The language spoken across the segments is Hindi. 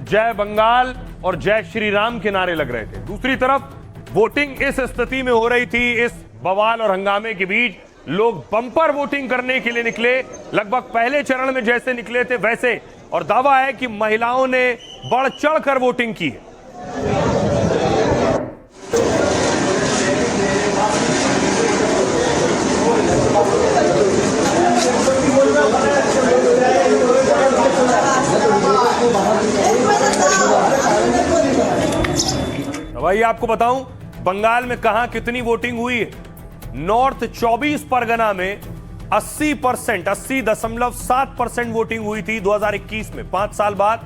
जय बंगाल और जय श्री राम के नारे लग रहे थे। दूसरी तरफ वोटिंग इस स्थिति में हो रही थी, इस बवाल और हंगामे के बीच लोग बम्पर वोटिंग करने के लिए निकले, लगभग पहले चरण में जैसे निकले थे वैसे, और दावा है कि महिलाओं ने बढ़ चढ़कर वोटिंग की है। भाई आपको बताऊं बंगाल में कहां कितनी वोटिंग हुई है। नॉर्थ 24 परगना में 80%, 80.7% वोटिंग हुई थी 2021 में। 5 साल बाद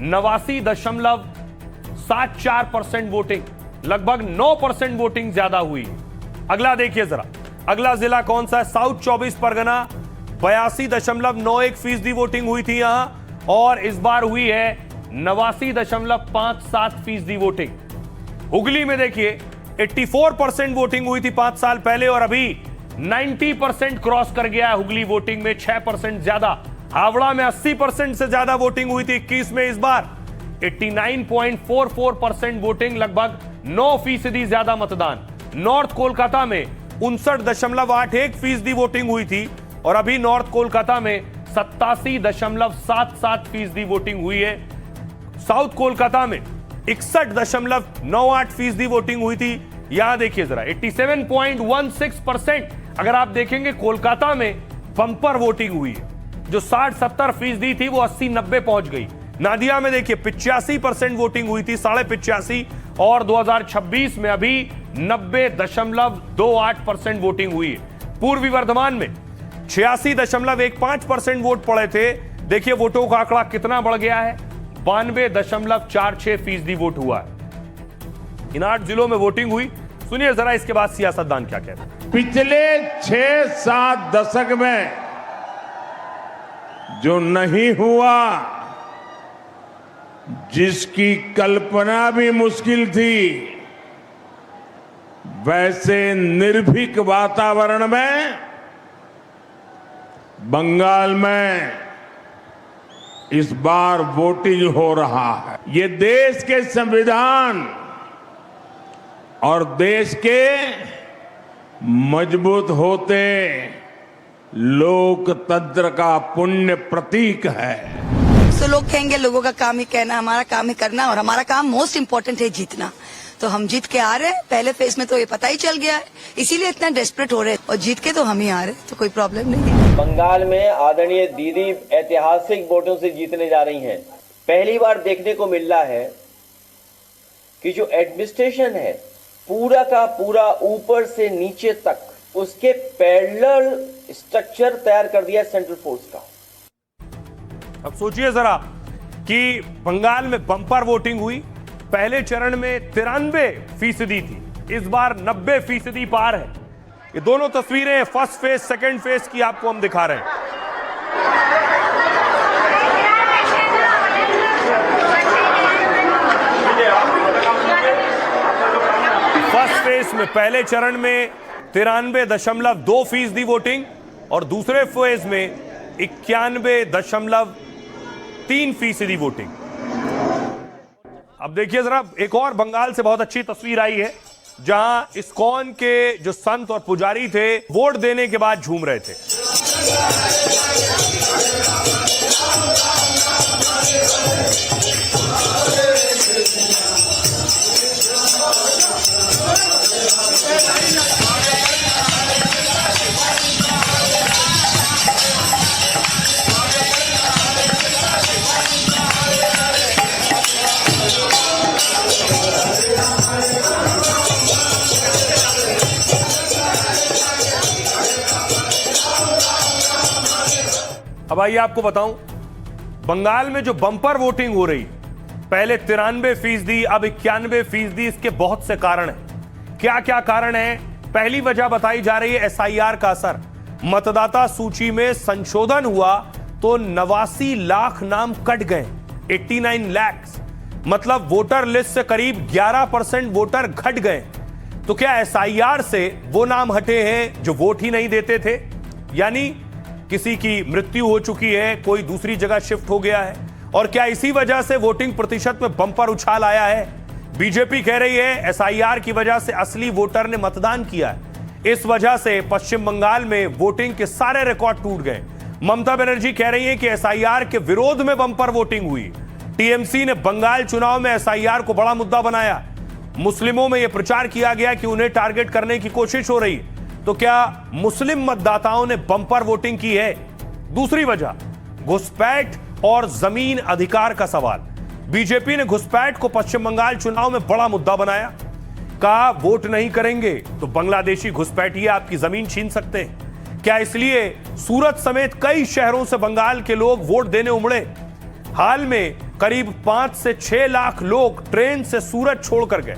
89.74% वोटिंग, लगभग 9% वोटिंग ज्यादा हुई। अगला देखिए जरा, अगला जिला कौन सा है? साउथ 24 परगना 82.91% वोटिंग हुई थी यहां, और इस बार हुई है 89.57% वोटिंग। हुगली में देखिए 84% वोटिंग हुई थी 5 साल पहले, और अभी 90% क्रॉस कर गया है हुगली वोटिंग में, 6% ज्यादा। हावड़ा में 80% से ज्यादा वोटिंग हुई थी 21 में, इस बार 89.44% वोटिंग, लगभग 9% ज्यादा मतदान। नॉर्थ कोलकाता में 59.81% वोटिंग हुई थी, और अभी नॉर्थ कोलकाता में 87.77% वोटिंग हुई है। साउथ कोलकाता में 61.98% वोटिंग हुई थी। यहां देखिए जरा 87.16%। अगर आप देखेंगे कोलकाता में बम्पर वोटिंग हुई है, जो 60-70% थी वो 80-90 पहुंच गई। नादिया में देखिए 85% वोटिंग हुई थी, 85.5, और 2026 में अभी 90.28% वोटिंग हुई है। पूर्वी वर्धमान में 86.15% वोट पड़े थे, देखिए वोटों का आंकड़ा कितना बढ़ गया है, 92.46% वोट हुआ है। इन 8 जिलों में वोटिंग हुई। सुनिए जरा इसके बाद सियासतदान क्या कहते हैं। पिछले 6-7 दशक में जो नहीं हुआ, जिसकी कल्पना भी मुश्किल थी, वैसे निर्भीक वातावरण में बंगाल में इस बार वोटिंग हो रहा है। ये देश के संविधान और देश के मजबूत होते लोकतंत्र का पुण्य प्रतीक है। तो लोग कहेंगे लोगों का काम ही कहना, हमारा काम ही करना, और हमारा काम मोस्ट इम्पोर्टेंट है जीतना। तो हम जीत के आ रहे हैं। पहले फेज में तो ये पता ही चल गया है, इसीलिए इतना डेस्परेट हो रहे हैं, और जीत के तो हम ही आ रहे हैं, तो कोई प्रॉब्लम नहीं है। बंगाल में आदरणीय दीदी ऐतिहासिक वोटों से जीतने जा रही हैं। पहली बार देखने को मिल रहा है कि जो एडमिनिस्ट्रेशन है पूरा का पूरा ऊपर से नीचे तक, उसके पैरेलल स्ट्रक्चर तैयार कर दिया सेंट्रल फोर्स का। अब सोचिए जरा कि बंगाल में बम्पर वोटिंग हुई। पहले चरण में 93% थी, इस बार 90% पार है। ये दोनों तस्वीरें फर्स्ट फेज सेकंड फेज की आपको हम दिखा रहे हैं। फर्स्ट फेज में पहले चरण में 93.2% वोटिंग, और दूसरे फेज में 91.3% वोटिंग। अब देखिए जरा एक और बंगाल से बहुत अच्छी तस्वीर आई है, जहां इस्कॉन के जो संत और पुजारी थे वोट देने के बाद झूम रहे थे। अब आइए आपको बताऊं बंगाल में जो बम्पर वोटिंग हो रही, पहले 93%, अब 91%। इसके बहुत से कारण हैं। क्या क्या कारण है? पहली वजह बताई जा रही है एसआईआर का असर। मतदाता सूची में संशोधन हुआ तो 89 लाख नाम कट गए, 89 लाख, मतलब वोटर लिस्ट से करीब 11% वोटर घट गए। तो क्या एसआईआर से वो नाम हटे हैं जो वोट ही नहीं देते थे? यानी किसी की मृत्यु हो चुकी है, कोई दूसरी जगह शिफ्ट हो गया है, और क्या इसी वजह से वोटिंग प्रतिशत में बंपर उछाल आया है? बीजेपी कह रही है एसआईआर की वजह से असली वोटर ने मतदान किया है, इस वजह से पश्चिम बंगाल में वोटिंग के सारे रिकॉर्ड टूट गए। ममता बनर्जी कह रही है कि एसआईआर के विरोध में बंपर वोटिंग हुई। टीएमसी ने बंगाल चुनाव में एसआईआर को बड़ा मुद्दा बनाया। मुस्लिमों में यह प्रचार किया गया कि उन्हें टारगेट करने की कोशिश हो रही है। तो क्या मुस्लिम मतदाताओं ने बंपर वोटिंग की है? दूसरी वजह घुसपैठ और जमीन अधिकार का सवाल। बीजेपी ने घुसपैठ को पश्चिम बंगाल चुनाव में बड़ा मुद्दा बनाया। कहा वोट नहीं करेंगे तो बांग्लादेशी घुसपैठिए आपकी जमीन छीन सकते हैं। क्या इसलिए सूरत समेत कई शहरों से बंगाल के लोग वोट देने उमड़े? हाल में करीब 5 से 6 लाख लोग ट्रेन से सूरत छोड़कर गए।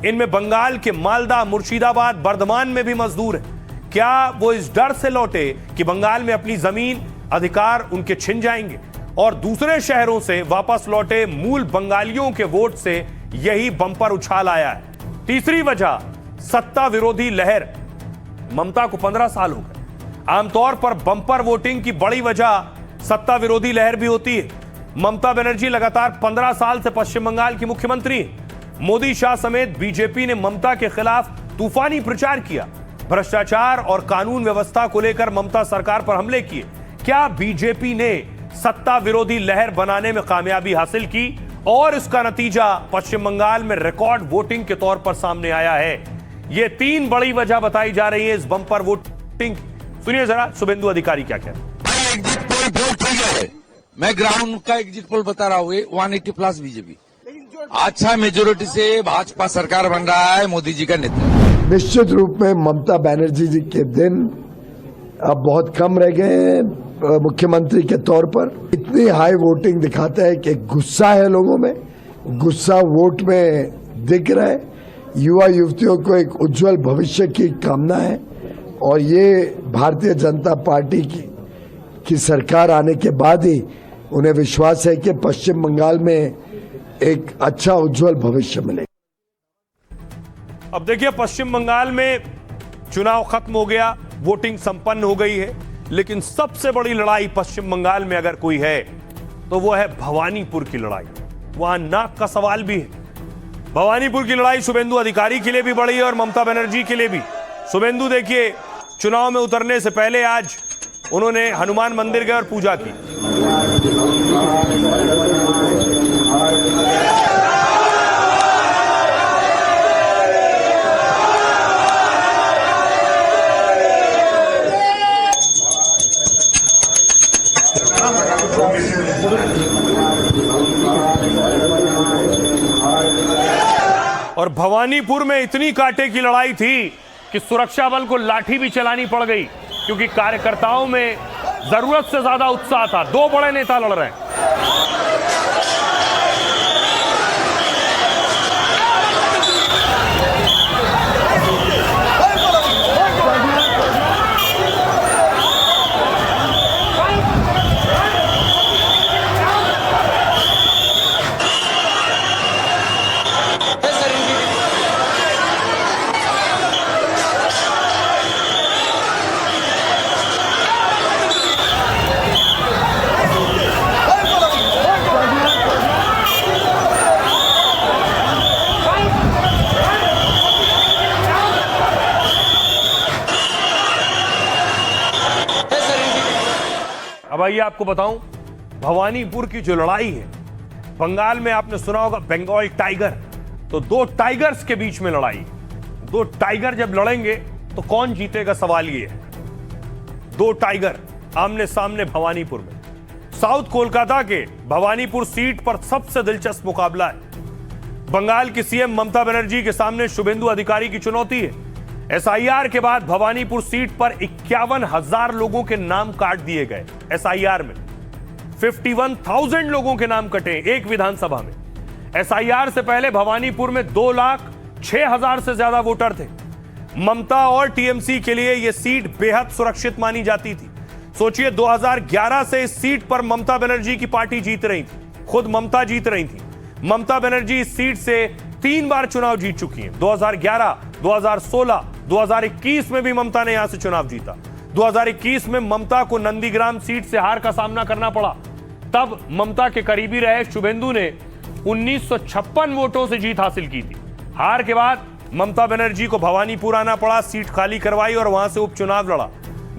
इनमें बंगाल के मालदा, मुर्शिदाबाद, बर्धमान में भी मजदूर हैं। क्या वो इस डर से लौटे कि बंगाल में अपनी जमीन अधिकार उनके छिन जाएंगे? और दूसरे शहरों से वापस लौटे मूल बंगालियों के वोट से यही बंपर उछाल आया है। तीसरी वजह सत्ता विरोधी लहर। ममता को 15 साल हो गए। आमतौर पर बंपर वोटिंग की बड़ी वजह सत्ता विरोधी लहर भी होती है। ममता बनर्जी लगातार 15 साल से पश्चिम बंगाल की मुख्यमंत्री हैं। मोदी, शाह समेत बीजेपी ने ममता के खिलाफ तूफानी प्रचार किया। भ्रष्टाचार और कानून व्यवस्था को लेकर ममता सरकार पर हमले किए। क्या बीजेपी ने सत्ता विरोधी लहर बनाने में कामयाबी हासिल की और इसका नतीजा पश्चिम बंगाल में रिकॉर्ड वोटिंग के तौर पर सामने आया है? ये 3 बड़ी वजह बताई जा रही है इस बंपर वोटिंग। सुनिए जरा शुभेंदु अधिकारी क्या कहते हैं। एग्जिट पोल बहुत है। मैं ग्राउंड का एग्जिट पोल बता रहा हूँ, 180 प्लस बीजेपी अच्छा मेजोरिटी से भाजपा सरकार बन रहा है मोदी जी का नेतृत्व। निश्चित रूप में ममता बनर्जी जी के दिन अब बहुत कम रह गए हैं मुख्यमंत्री के तौर पर। इतनी हाई वोटिंग दिखाता है कि गुस्सा है लोगों में, गुस्सा वोट में दिख रहा है। युवा युवतियों को एक उज्जवल भविष्य की कामना है और ये भारतीय जनता पार्टी की सरकार आने के बाद ही उन्हें विश्वास है कि पश्चिम बंगाल में एक अच्छा उज्जवल भविष्य मिलेगा। अब देखिए पश्चिम बंगाल में चुनाव खत्म हो गया, वोटिंग संपन्न हो गई है, लेकिन सबसे बड़ी लड़ाई पश्चिम बंगाल में अगर कोई है तो वो है भवानीपुर की लड़ाई। वहां नाक का सवाल भी है। भवानीपुर की लड़ाई शुभेंदु अधिकारी के लिए भी बड़ी है और ममता बनर्जी के लिए भी। शुभेंदु देखिए चुनाव में उतरने से पहले आज उन्होंने हनुमान मंदिर गए और पूजा की। और भवानीपुर में इतनी कांटे की लड़ाई थी कि सुरक्षा बल को लाठी भी चलानी पड़ गई, क्योंकि कार्यकर्ताओं में जरूरत से ज्यादा उत्साह था। 2 बड़े नेता लड़ रहे हैं। अब आइए आपको बताऊं भवानीपुर की जो लड़ाई है, बंगाल में आपने सुना होगा बंगाल टाइगर, तो 2 टाइगर्स के बीच में लड़ाई। 2 टाइगर जब लड़ेंगे तो कौन जीतेगा, सवाल ये है। 2 टाइगर आमने सामने भवानीपुर में। साउथ कोलकाता के भवानीपुर सीट पर सबसे दिलचस्प मुकाबला है। बंगाल की सीएम ममता बनर्जी के सामने शुभेंदु अधिकारी की चुनौती है। एसआईआर के बाद भवानीपुर सीट पर 51,000 लोगों के नाम काट दिए गए। एसआईआर में 51,000 लोगों के नाम कटे एक विधानसभा में। एसआईआर से पहले भवानीपुर में 2,06,000 से ज्यादा वोटर थे। ममता और टीएमसी के लिए यह सीट बेहद सुरक्षित मानी जाती थी। सोचिए 2011 से इस सीट पर ममता बनर्जी की पार्टी जीत रही थी, खुद ममता जीत रही थी। ममता बनर्जी इस सीट से 3 बार चुनाव जीत चुकी हैं। 2011, 2016, 2021 में भी ममता ने यहां से चुनाव जीता। 2021 में ममता को नंदीग्राम सीट से हार का सामना करना पड़ा। तब ममता के करीबी रहे शुभेंदु ने 1956 वोटों से जीत हासिल की थी। हार के बाद ममता बनर्जी को भवानीपुर आना पड़ा, सीट खाली करवाई और वहां से उपचुनाव लड़ा।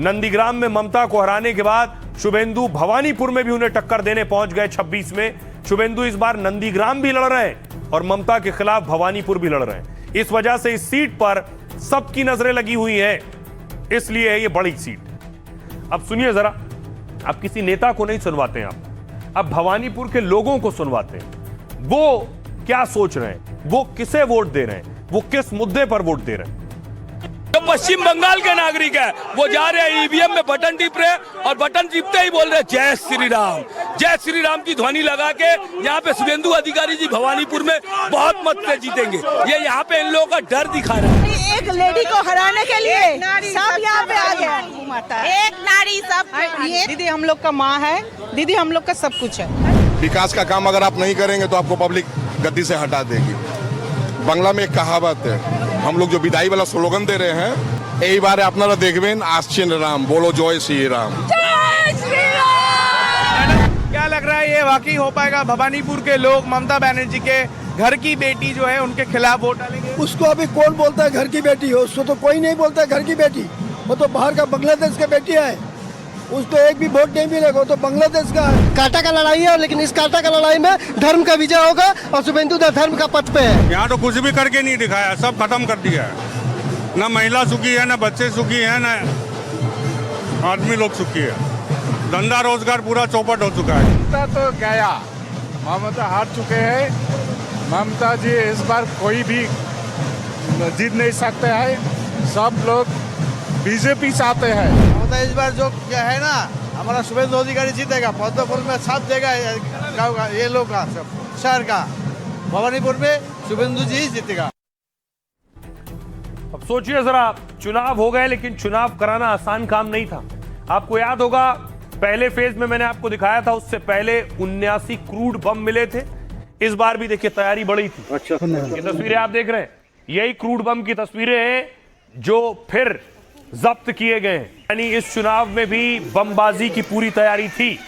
नंदीग्राम में ममता को हराने के बाद शुभेंदु भवानीपुर में भी उन्हें टक्कर देने पहुंच गए। 26 में शुभेंदु इस बार नंदीग्राम भी लड़ रहे हैं और ममता के खिलाफ भवानीपुर भी लड़ रहे हैं। इस वजह से इस सीट पर सबकी नजरें लगी हुई हैं, इसलिए है ये बड़ी सीट। अब सुनिए जरा, अब किसी नेता को नहीं सुनवाते हैं आप, अब भवानीपुर के लोगों को सुनवाते हैं। वो क्या सोच रहे हैं, वो किसे वोट दे रहे हैं, वो किस मुद्दे पर वोट दे रहे हैं। जो पश्चिम बंगाल के नागरिक है वो जा रहे हैं ईवीएम में बटन टिप रहे हैं और बटन टिपते ही बोल रहे हैं जय श्री राम की ध्वनि लगा के यहाँ पे शुभेंदु अधिकारी जी भवानीपुर में बहुत मत से जीतेंगे। ये यहाँ पे इन लोगों का डर दिखा रहा है। एक लेडी को हराने के लिए सब यहाँ पे आ गए, एक नारी सब। ये दीदी हम लोग का माँ है, दीदी हम लोग का सब कुछ है। विकास का काम अगर आप नहीं करेंगे तो आपको पब्लिक गद्दी से हटा देगी। बांग्ला में एक कहावत है, हम लोग जो विदाई वाला स्लोगन दे रहे हैं, यही बार अपना देखबें आश्चिन राम, बोलो जय श्री राम। क्या लग रहा है ये वाकई हो पाएगा? भवानीपुर के लोग ममता बनर्जी के घर की बेटी जो है उनके खिलाफ वोट डालेंगे? उसको अभी कौन बोलता है घर की बेटी हो? उसको तो कोई नहीं बोलता है घर की बेटी। वो तो बाहर का बांग्लादेश का बेटी है, उसको एक भी वोट नहीं मिलेगा। तो बांग्लादेश का कांटा का लड़ाई है, लेकिन इस कांटा का लड़ाई में धर्म का विजय होगा और शुभेंदु धर्म का पथ पे है। यहाँ तो कुछ भी करके नहीं दिखाया, सब खत्म कर दिया है। न महिला सुखी है, न बच्चे सुखी है, न आदमी लोग सुखी है। धंधा रोजगार पूरा चौपट हो चुका है। ममता तो गया, ममता हार चुके हैं। ममता जी इस बार कोई भी जीत नहीं सकते हैं, सब लोग बीजेपी चाहते हैं। ममता इस बार जो क्या है ना, हमारा शुभेंदु अधिकारी जीतेगा। पद्मपुर में साथ देगा गाँव का, ये लोग का सब शहर का। भवानीपुर में शुभेंदु जी जीतेगा। अब सोचिए जरा, चुनाव हो गए, लेकिन चुनाव कराना आसान काम नहीं था। आपको याद होगा पहले फेज में मैंने आपको दिखाया था, उससे पहले 79 क्रूड बम मिले थे। इस बार भी देखिए तैयारी बड़ी थी। अच्छा, ये तस्वीरें आप देख रहे हैं, यही क्रूड बम की तस्वीरें हैं जो फिर जब्त किए गए हैं। यानी इस चुनाव में भी बमबाजी की पूरी तैयारी थी।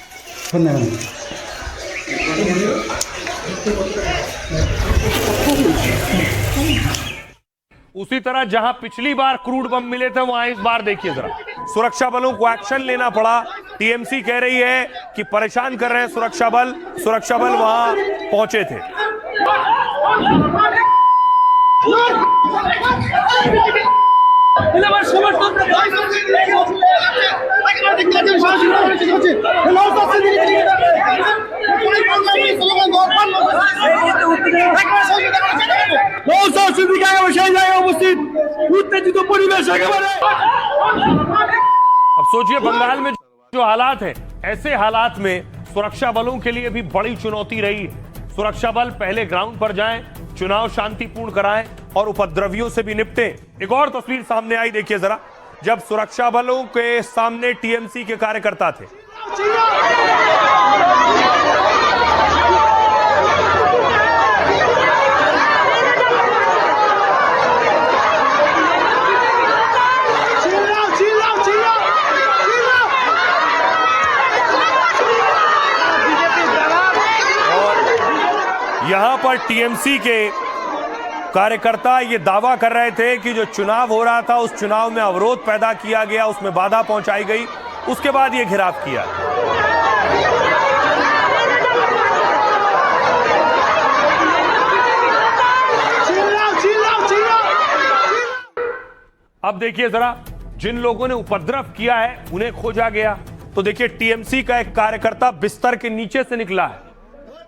उसी तरह जहां पिछली बार क्रूड बम मिले थे, वहां इस बार देखिए जरा, सुरक्षा बलों को एक्शन लेना पड़ा। टीएमसी कह रही है कि परेशान कर रहे हैं सुरक्षा बल वहां पहुंचे थे। अब सोचिए बंगाल में जो हालात है, ऐसे हालात में सुरक्षा बलों के लिए भी बड़ी चुनौती रही है। सुरक्षा बल पहले ग्राउंड पर जाएं, चुनाव शांतिपूर्ण कराएं और उपद्रवियों से भी निपटें। एक और तस्वीर सामने आई, देखिए जरा, जब सुरक्षा बलों के सामने टीएमसी के कार्यकर्ता थे। यहां पर टीएमसी के कार्यकर्ता ये दावा कर रहे थे कि जो चुनाव हो रहा था, उस चुनाव में अवरोध पैदा किया गया, उसमें बाधा पहुंचाई गई, उसके बाद ये घेराव किया। अब देखिए जरा, जिन लोगों ने उपद्रव किया है उन्हें खोजा गया। तो देखिए टीएमसी का एक कार्यकर्ता बिस्तर के नीचे से निकला है,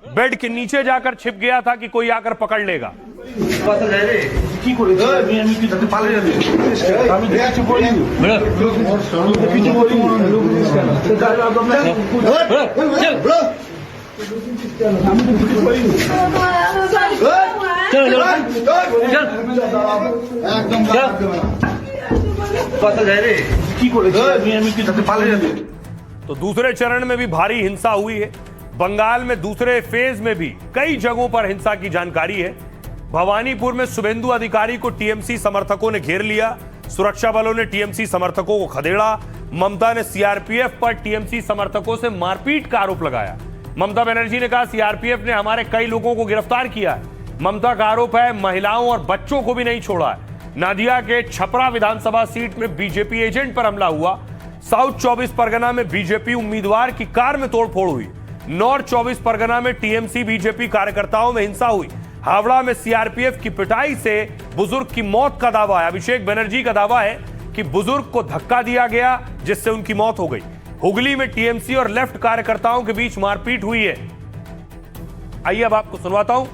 बेड के नीचे जाकर छिप गया था कि कोई आकर पकड़ लेगा। तो दूसरे चरण में भी भारी हिंसा हुई है। बंगाल में दूसरे फेज में भी कई जगहों पर हिंसा की जानकारी है। भवानीपुर में शुभेंदु अधिकारी को टीएमसी समर्थकों ने घेर लिया, सुरक्षा बलों ने टीएमसी समर्थकों को खदेड़ा। ममता ने सीआरपीएफ पर टीएमसी समर्थकों से मारपीट का आरोप लगाया। ममता बनर्जी ने कहा सीआरपीएफ ने हमारे कई लोगों को गिरफ्तार किया है। ममता का आरोप है महिलाओं और बच्चों को भी नहीं छोड़ा है। नादिया के छपरा विधानसभा सीट में बीजेपी एजेंट पर हमला हुआ। साउथ 24 परगना में बीजेपी उम्मीदवार की कार में तोड़फोड़ हुई। नॉर्थ 24 परगना में टीएमसी बीजेपी कार्यकर्ताओं में हिंसा हुई। हावड़ा में सीआरपीएफ की पिटाई से बुजुर्ग की मौत का दावा है। अभिषेक बनर्जी का दावा है कि बुजुर्ग को धक्का दिया गया जिससे उनकी मौत हो गई। हुगली में टीएमसी और लेफ्ट कार्यकर्ताओं के बीच मारपीट हुई है। आइए अब आपको सुनवाता हूं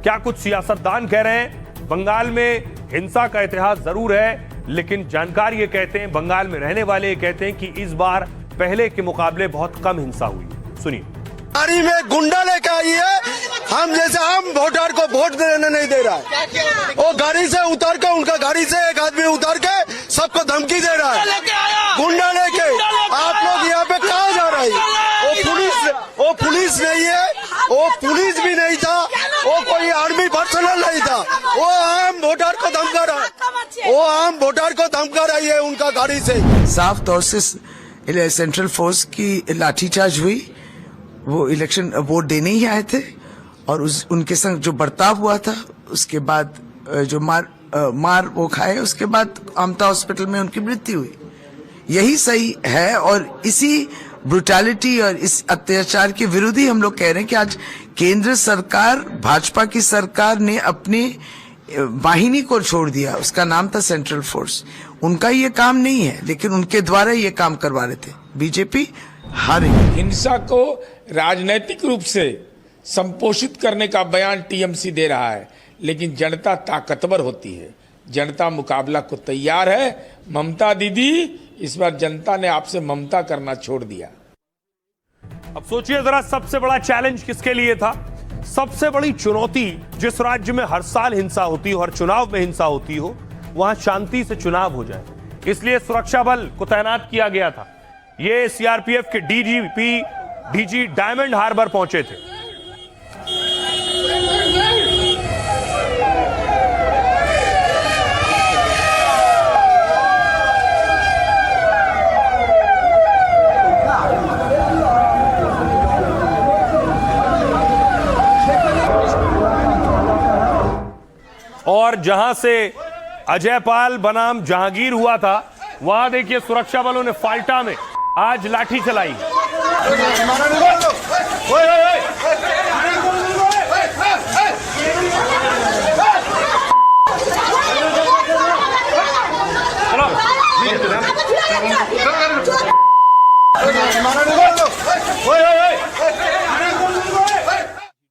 क्या कुछ सियासतदान कह रहे हैं। बंगाल में हिंसा का इतिहास जरूर है, लेकिन जानकार ये कहते हैं, बंगाल में रहने वाले ये कहते हैं कि इस बार पहले के मुकाबले बहुत कम हिंसा हुई। सुनिए। गाड़ी में गुंडा लेके आई है, हम जैसे आम वोटर को वोट देने नहीं दे रहा है। वो गाड़ी से उतर के, उनका गाड़ी से एक आदमी उतर के सबको धमकी दे रहा है, गुंडा लेके। आप लोग यहाँ पे कहाँ जा रहे हैं? वो पुलिस नहीं है, वो पुलिस भी नहीं था, वो कोई आर्मी पर्सनल नहीं था। वो आम वोटर को धमका रहा है, वो आम वोटर को धमका रही है उनका गाड़ी से। साफ तौर से सेंट्रल फोर्स की लाठीचार्ज हुई। वो इलेक्शन वोट देने ही आए थे और उनके संग जो बर्ताव हुआ था, उसके बाद जो मार वो खाए, उसके बाद आमता हॉस्पिटल में उनकी मृत्यु हुई। यही सही है और इसी ब्रुटैलिटी और इस अत्याचार के विरुद्ध ही हम लोग कह रहे हैं कि आज केंद्र सरकार, भाजपा की सरकार ने अपनी वाहिनी को छोड़ दिया। उसका नाम था सेंट्रल फोर्स। उनका ये काम नहीं है, लेकिन उनके द्वारा ये काम करवा रहे थे। बीजेपी हारी। हिंसा को राजनीतिक रूप से संपोषित करने का बयान टीएमसी दे रहा है, लेकिन जनता ताकतवर होती है। जनता मुकाबला को तैयार है। ममता दीदी, इस बार जनता ने आपसे ममता करना छोड़ दिया। अब सोचिए जरा, सबसे बड़ा चैलेंज किसके लिए था? सबसे बड़ी चुनौती, जिस राज्य में हर साल हिंसा होती हो, हर चुनाव में हिंसा होती हो, वहां शांति से चुनाव हो जाए। इसलिए सुरक्षा बल को तैनात किया गया था। ये सीआरपीएफ के डीजी डायमंड हार्बर पहुंचे थे। और जहां से अजय पाल बनाम जहांगीर हुआ था, वहां देखिए सुरक्षा बलों ने फाल्टा में आज लाठी चलाई।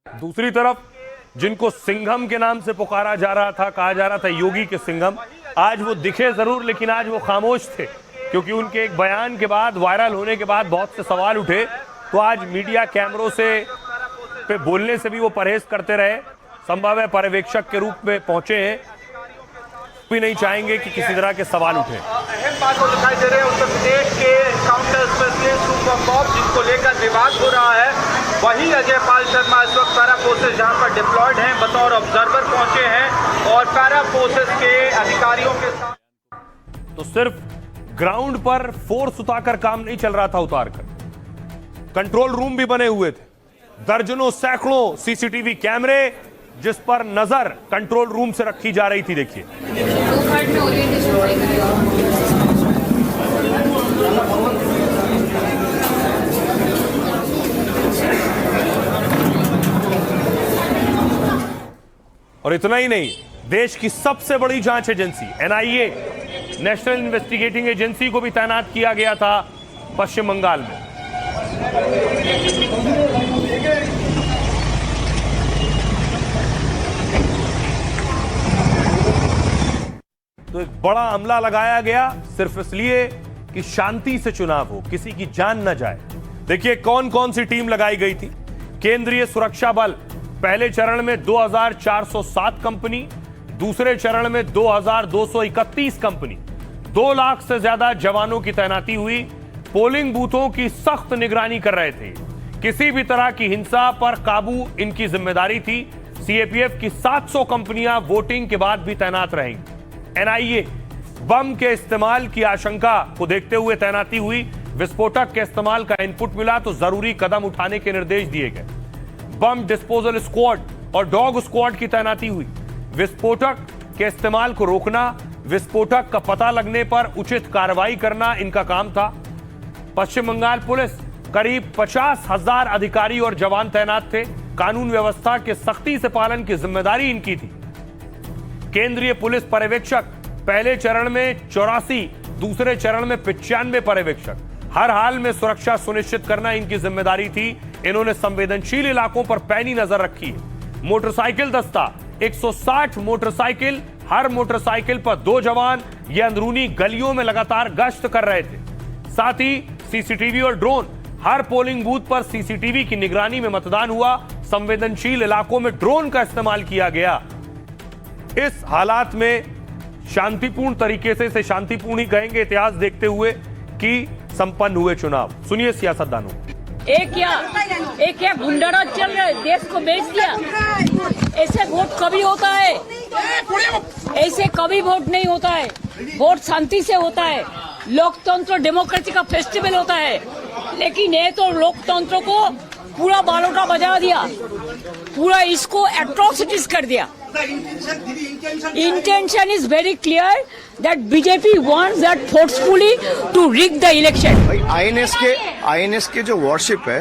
दूसरी तरफ जिनको सिंघम के नाम से पुकारा जा रहा था, कहा जा रहा था योगी के सिंघम, आज वो दिखे जरूर, लेकिन आज वो खामोश थे, क्योंकि उनके एक बयान के बाद, वायरल होने के बाद बहुत से सवाल उठे। तो आज मीडिया कैमरों से पे बोलने से भी वो परहेज करते रहे। संभव पर्यवेक्षक के रूप में पहुंचे हैं, भी नहीं चाहेंगे कि किसी तरह के सवाल उठे। अहम बात को दिखाई दे रहे हैं उत्तर प्रदेश के काउंटर स्पेशलिस्ट सुपर कॉप, जिनको लेकर विवाद हो रहा है, वही अजय पाल शर्मा इस वक्त पैरा फोर्सेस जहां पर डिप्लॉयड हैं, बतौर ऑब्जर्वर पहुंचे हैं और पैरा फोर्सेस के अधिकारियों के साथ। तो सिर्फ ग्राउंड पर फोर्स उतारकर काम नहीं चल रहा था, उतारकर कंट्रोल रूम भी बने हुए थे, दर्जनों सैकड़ों सीसीटीवी कैमरे जिस पर नजर कंट्रोल रूम से रखी जा रही थी। देखिए और इतना ही नहीं, देश की सबसे बड़ी जांच agency NIA, national investigating agency को भी तैनात किया गया था पश्चिम बंगाल में। तो एक बड़ा हमला लगाया गया सिर्फ इसलिए कि शांति से चुनाव हो, किसी की जान न जाए। देखिए कौन कौन सी टीम लगाई गई थी। केंद्रीय सुरक्षा बल, पहले चरण में 2407 कंपनी, दूसरे चरण में 2231 कंपनी, 2 लाख से ज्यादा जवानों की तैनाती हुई। पोलिंग बूथों की सख्त निगरानी कर रहे थे। किसी भी तरह की हिंसा पर काबू इनकी जिम्मेदारी थी। सीएपीएफ की 700 कंपनियां वोटिंग के बाद भी तैनात रहेंगी। एनआईए बम के इस्तेमाल की आशंका को देखते हुए तैनाती हुई। विस्फोटक के इस्तेमाल का इनपुट मिला तो जरूरी कदम उठाने के निर्देश दिए गए। बम डिस्पोजल स्क्वाड और डॉग स्क्वाड की तैनाती हुई। विस्फोटक के इस्तेमाल को रोकना, विस्फोटक का पता लगने पर उचित कार्रवाई करना इनका काम था। पश्चिम बंगाल पुलिस करीब 50,000 अधिकारी और जवान तैनात थे। कानून व्यवस्था के सख्ती से पालन की जिम्मेदारी इनकी थी। केंद्रीय पुलिस पर्यवेक्षक पहले चरण में 84, दूसरे चरण में 95 पर्यवेक्षक। हर हाल में सुरक्षा सुनिश्चित करना इनकी जिम्मेदारी थी। इन्होंने संवेदनशील इलाकों पर पैनी नजर रखी है। मोटरसाइकिल दस्ता 160 मोटरसाइकिल, हर मोटरसाइकिल पर 2 जवान ये अंदरूनी गलियों में लगातार गश्त कर रहे थे। साथ ही सीसीटीवी और ड्रोन, हर पोलिंग बूथ पर सीसीटीवी की निगरानी में मतदान हुआ। संवेदनशील इलाकों में ड्रोन का इस्तेमाल किया गया। इस हालात में शांतिपूर्ण तरीके से, शांतिपूर्ण ही कहेंगे इतिहास देखते हुए, कि संपन्न हुए चुनाव। सुनिए सियासतदानों। एक क्या गुंडाराज चल रहा है, देश को बेच दिया। ऐसे वोट कभी होता है? ऐसे कभी वोट नहीं होता है। वोट शांति से होता है। लोकतंत्र डेमोक्रेसी का फेस्टिवल होता है, लेकिन ये तो लोकतंत्र को पूरा बालोटा बजा दिया, पूरा इसको एट्रोसिटीज कर दिया। Intention is very clear that BJP wants that forcefully to rig the election. INS के जो वॉरशिप है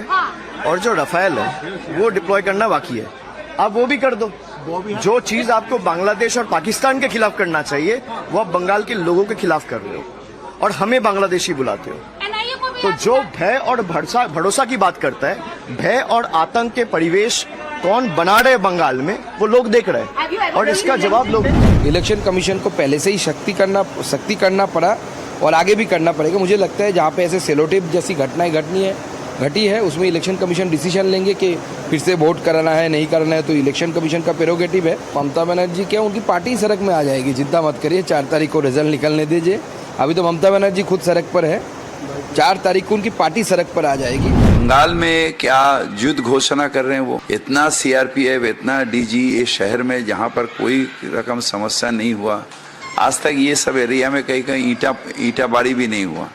और जो रफेल है वो डिप्लॉय करना बाकी है। आप वो भी कर दो। जो चीज आपको बांग्लादेश और पाकिस्तान के खिलाफ करना चाहिए वो आप बंगाल के लोगों के खिलाफ कर रहे हो और हमें बांग्लादेशी बुलाते हो। तो जो भय और भरोसा की बात करता है, भय और आतंक के परिवेश कौन बना रहे बंगाल में वो लोग देख रहे हैं और इसका जवाब लोग। इलेक्शन कमीशन को पहले से ही सख्ती करना पड़ा और आगे भी करना पड़ेगा। मुझे लगता है जहाँ पे ऐसे सेलोटेप जैसी घटनाएं घटी है उसमें इलेक्शन कमीशन डिसीजन लेंगे कि फिर से वोट कराना है नहीं कराना है, तो इलेक्शन कमीशन का प्रेरोगेटिव है। ममता बनर्जी क्या, उनकी पार्टी सड़क में आ जाएगी, चिंता मत करिए। 4 तारीख को रिजल्ट निकलने दीजिए। अभी तो ममता बनर्जी खुद सड़क पर है, 4 तारीख को उनकी पार्टी सड़क पर आ जाएगी। बंगाल में क्या युद्ध घोषणा कर रहे हैं वो? इतना सीआरपीएफ, इतना डीजी इस शहर में जहाँ पर कोई रकम समस्या नहीं हुआ आज तक। ये सब एरिया में कहीं ईटा बाड़ी भी नहीं हुआ।